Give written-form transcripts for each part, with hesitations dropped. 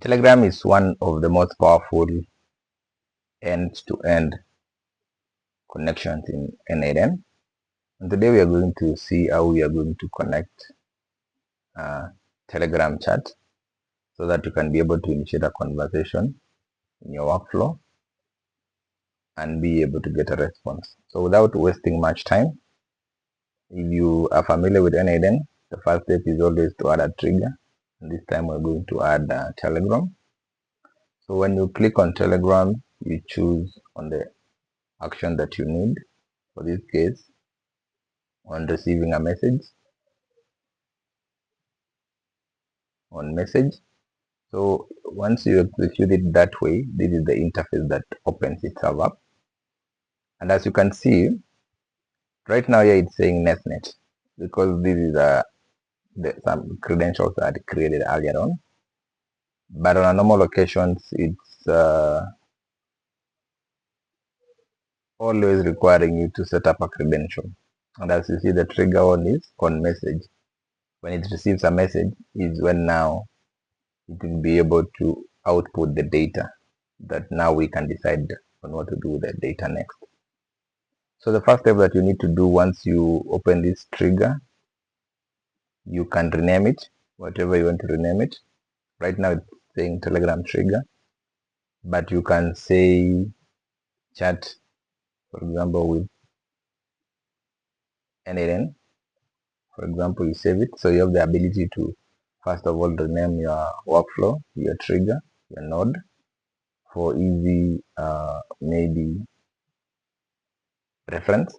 Telegram is one of the most powerful end-to-end connections in N8N. And today we are going to see how we are going to connect Telegram chat so that you can be able to initiate a conversation in your workflow and be able to get a response. So without wasting much time, if you are familiar with N8N, the first step is always to add a trigger. And this time we're going to add Telegram. So when you click on Telegram, you choose on the action that you need. For this case, on receiving a message, on message. So once you execute it that way, this is the interface that opens itself up. And as you can see, right now here it's saying N8N because this is some credentials that I created earlier on. But on a normal occasions, it's always requiring you to set up a credential. And as you see, the trigger one is on message. When it receives a message is when now it will be able to output the data that now we can decide on what to do with the data next. So the first step that you need to do once you open this trigger, you can rename it, whatever you want to rename it. Right now it's saying Telegram trigger, but you can say chat, for example, with N8N. For example, you save it. So you have the ability to, first of all, rename your workflow, your trigger, your node for easy, maybe reference.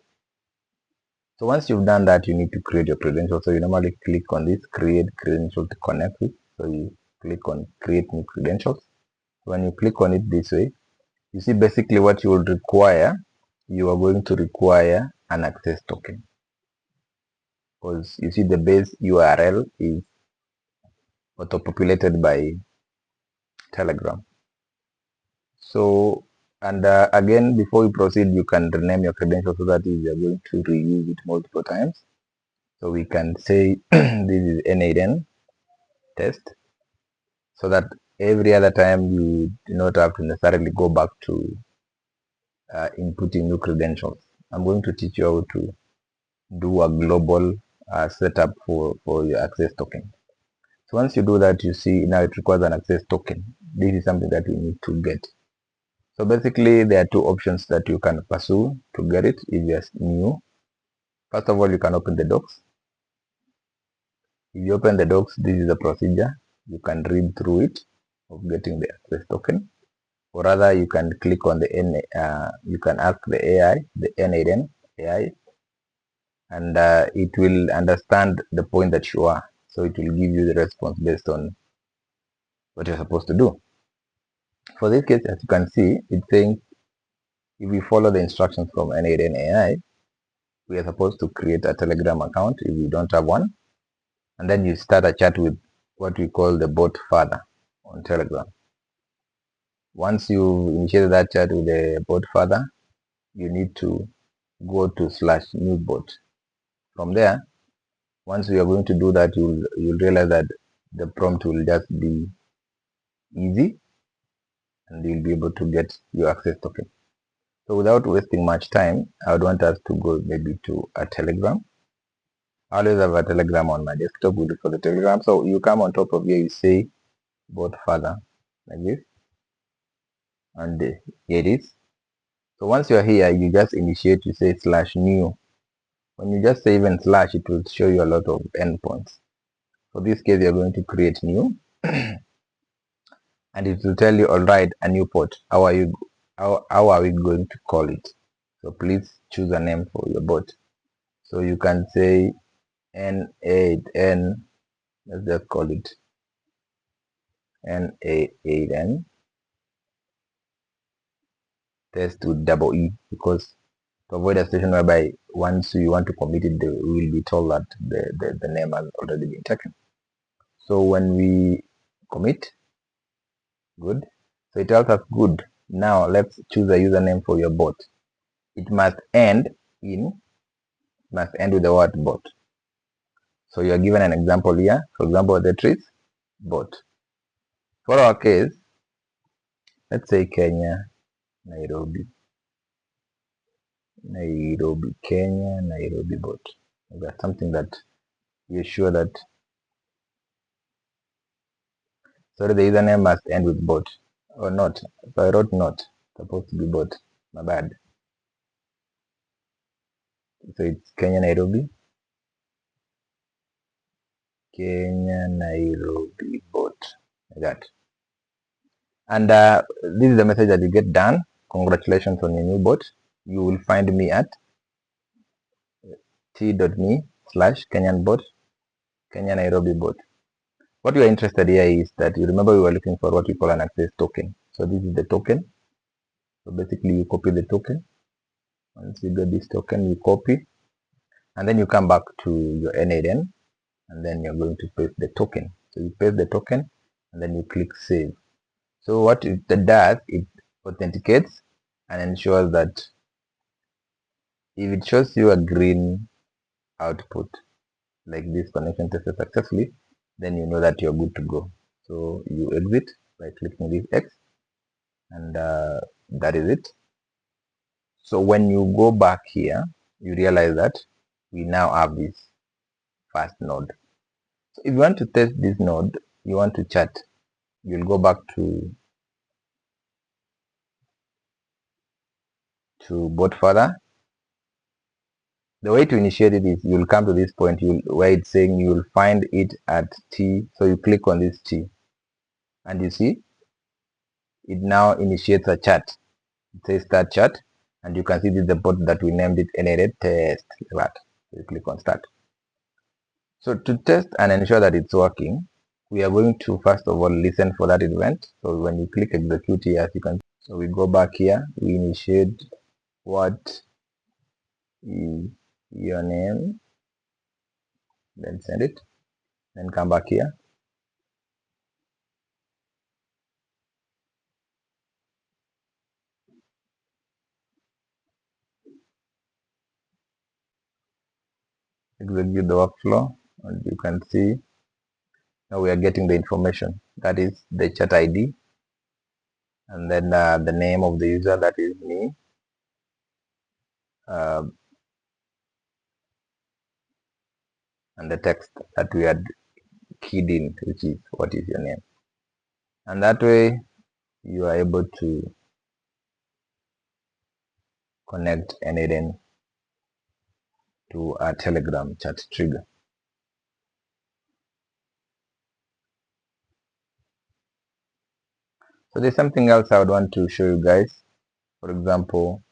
So once you've done that, you need to create your credentials. So you normally click on this, create credential to connect with. So you click on create new credentials. When you click on it this way, you see basically what you will require. You are going to require an access token. Because you see the base URL is auto-populated by Telegram. So, and again, before you proceed, you can rename your credentials so that if you are going to reuse it multiple times. So we can say this is N8N test, so that every other time you do not have to necessarily go back to inputting new credentials. I'm going to teach you how to do a global setup for your access token. So once you do that, you see now it requires an access token. This is something that you need to get. So basically there are two options that you can pursue to get it if you're new. First of all, you can open the docs. If you open the docs, this is the procedure. You can read through it of getting the access token. Or rather, you can click on the you can ask the AI, the N8N AI, and it will understand the point that you are. So it will give you the response based on what you're supposed to do. For this case, as you can see, it's saying if we follow the instructions from N8N AI, we are supposed to create a Telegram account if you don't have one, and then you start a chat with what we call the bot father on Telegram. Once you initiate that chat with the bot father, you need to go to /newbot. From there, once you are going to do that, you'll realize that the prompt will just be easy and you'll be able to get your access token. So without wasting much time, I would want us to go maybe to a Telegram. I always have a Telegram on my desktop. We look for the Telegram. So you come on top of here, you say bot father like this, and here it is. So once you are here, you just initiate, you say /new. When you just say even slash, it will show you a lot of endpoints. For this case, you're going to create new, and it will tell you, all right, a new port. How are we going to call it? So please choose a name for your bot. So you can say N8N. Let's just call it N8N test with double E, because to avoid a situation whereby once you want to commit it, we will be told that the name has already been taken. So when we commit, good. So it tells us good. Now let's choose a username for your bot. It must end with the word bot. So you are given an example here. For example, the trees bot. For our case, let's say Kenya, Nairobi, Kenya, Nairobi bot. That's something that you're sure that, sorry, the username must end with bot or not. So I wrote not, supposed to be bot, my bad. So it's Kenya, Nairobi, bot, like that. And this is the message that you get done. Congratulations on your new bot. You will find me at t.me/Kenyan bot, Kenya Nairobi bot. What we are interested here is that you remember we were looking for what we call an access token. So this is the token. So basically you copy the token. Once you get this token, you copy, and then you come back to your N8N, and then you're going to paste the token. So you paste the token, and then you click save. So what it does, it authenticates and ensures that if it shows you a green output like this connection tested successfully, then you know that you're good to go. So you exit by clicking this X, and that is it. So when you go back here, you realize that we now have this first node. So if you want to test this node, you want to chat, you'll go back to bot further. The way to initiate it is you'll come to this point where it's saying you'll find it at T. So you click on this T, and you see it now initiates a chat. It says start chat, and you can see this is the bot that we named it N8N test. Like that. So you click on start. So to test and ensure that it's working, we are going to first of all listen for that event. So when you click execute here, as you can, so we go back here, we initiate what is your name, then send it, then come back here. Execute the workflow, and you can see now we are getting the information, that is the chat ID, and then the name of the user, that is me, and the text that we had keyed in, which is what is your name. And that way you are able to connect N8N to a Telegram chat trigger. So there's something else I would want to show you guys. For example,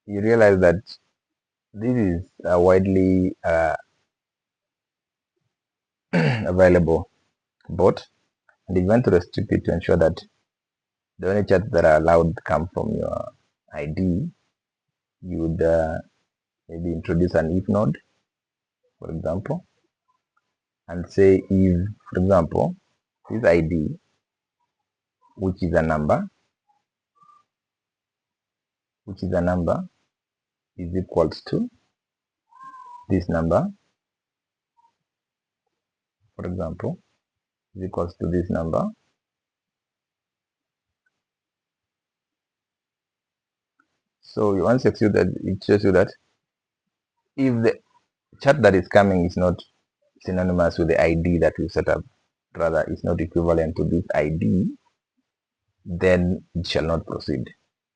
you realize that this is a widely available bot, and you want to restrict it to ensure that the only chats that are allowed come from your ID. You would maybe introduce an if node, for example, and say if, for example, this ID, which is a number, is equals to this number, for example, is equals to this number. So once you execute that, it shows you that if the chat that is coming is not synonymous with the ID that we set up, rather is not equivalent to this ID, then it shall not proceed.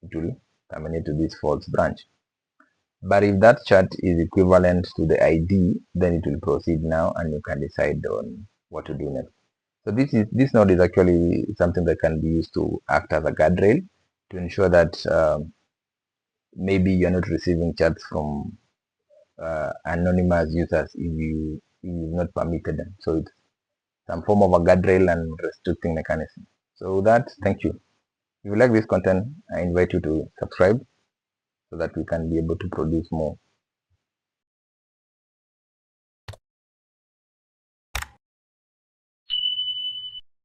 It will terminate to this false branch. But if that chat is equivalent to the ID, then it will proceed now, and you can decide on what to do next. So this node is actually something that can be used to act as a guardrail to ensure that maybe you're not receiving chats from anonymous users if you've not permitted them. So it's some form of a guardrail and restricting mechanism. So that, thank you. If you like this content, I invite you to subscribe so that we can be able to produce more.